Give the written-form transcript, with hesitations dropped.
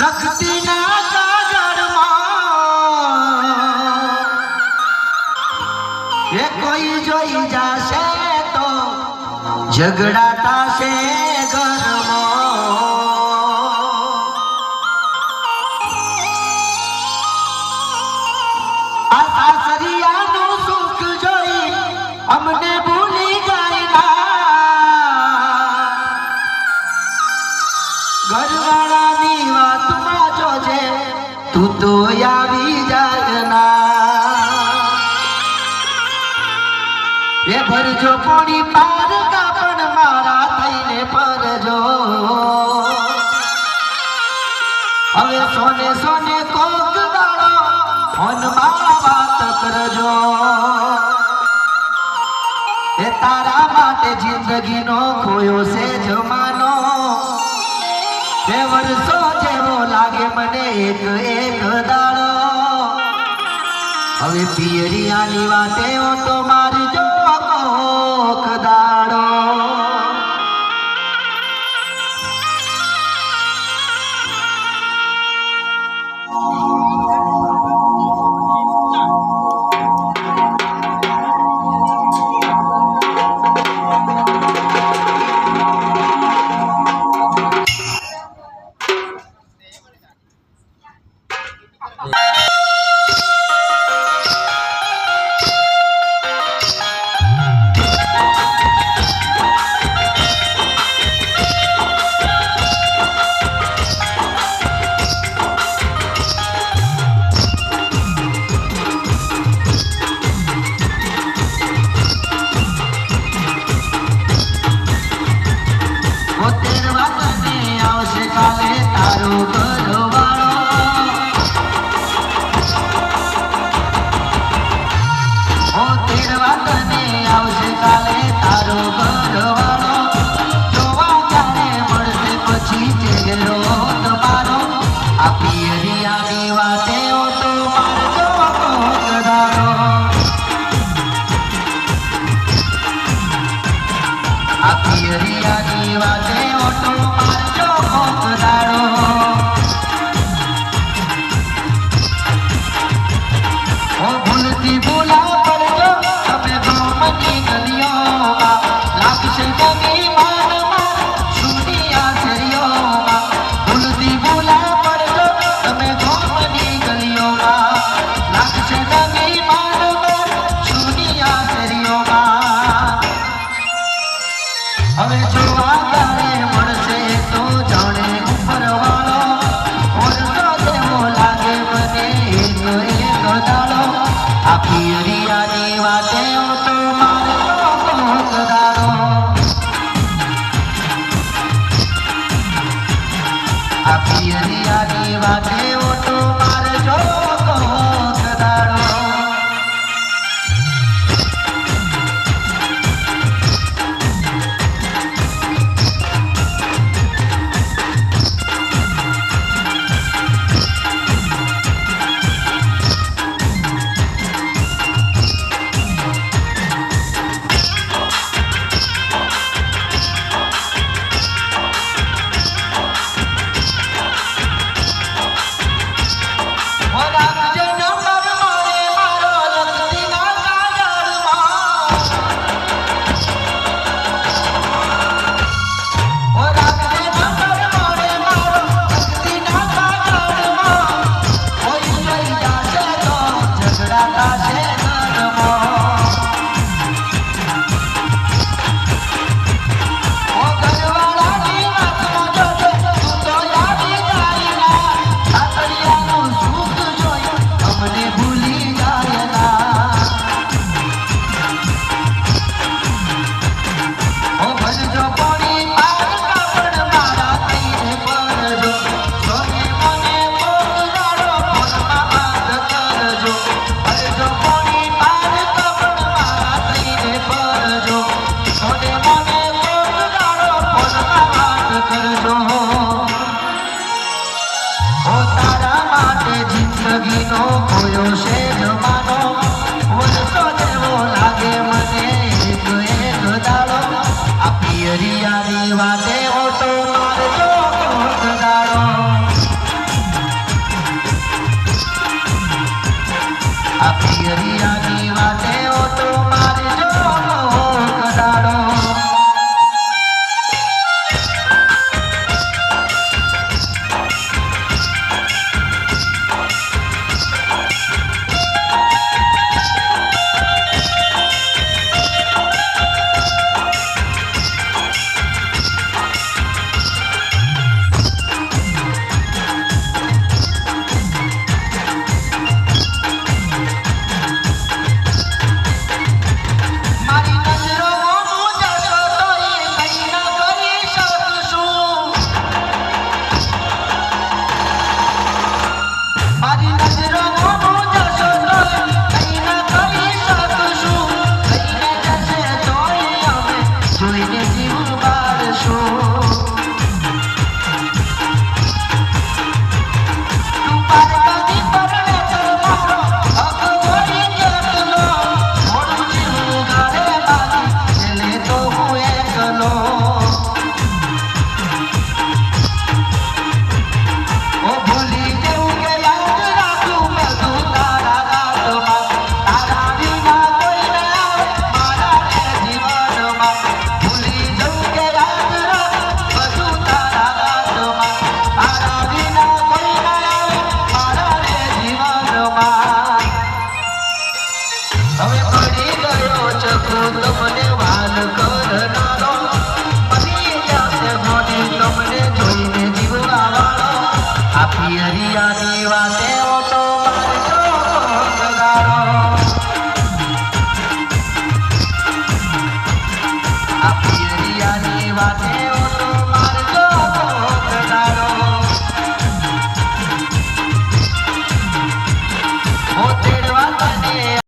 લખતી ના કાગળમાં એ કોઈ જોઈ જાશે તો ઝઘડા થાશે ઘરમાં આ સાસરિયાનું સુખ જોઈ અમને ભૂલી જાય ઘરવાળાની વાતમાં જોજે તું તો આવી જાય ના એ ભરજો કોણી પાર કાપણ મારા થઈને ફરજો હવે સોને સોને કોક દાડો ફોનમાં વાત કરજો એ તારા માટે જિંદગીનો ખોયો છે જમાનો બે વર્ષો જેવો લાગે મને એક એક દાડો હવે પિયરિયાની વાતે તો મારજો કોક દાડો જિંદગીનો ખોયો છે જમાનો વર્ષો જેવો લાગે મને એક એક દાડો આ પિયરિયાની વાતે ઓટો મારજો કોક દાડો આ પિયરિયાની વાતે ઓ તો મારજો કદાડો. પિયરિયાની વાતે ઓ તો મારજો કદાડો. આ પિયરિયાની વાતે ઓ તો મારજો કદાડો.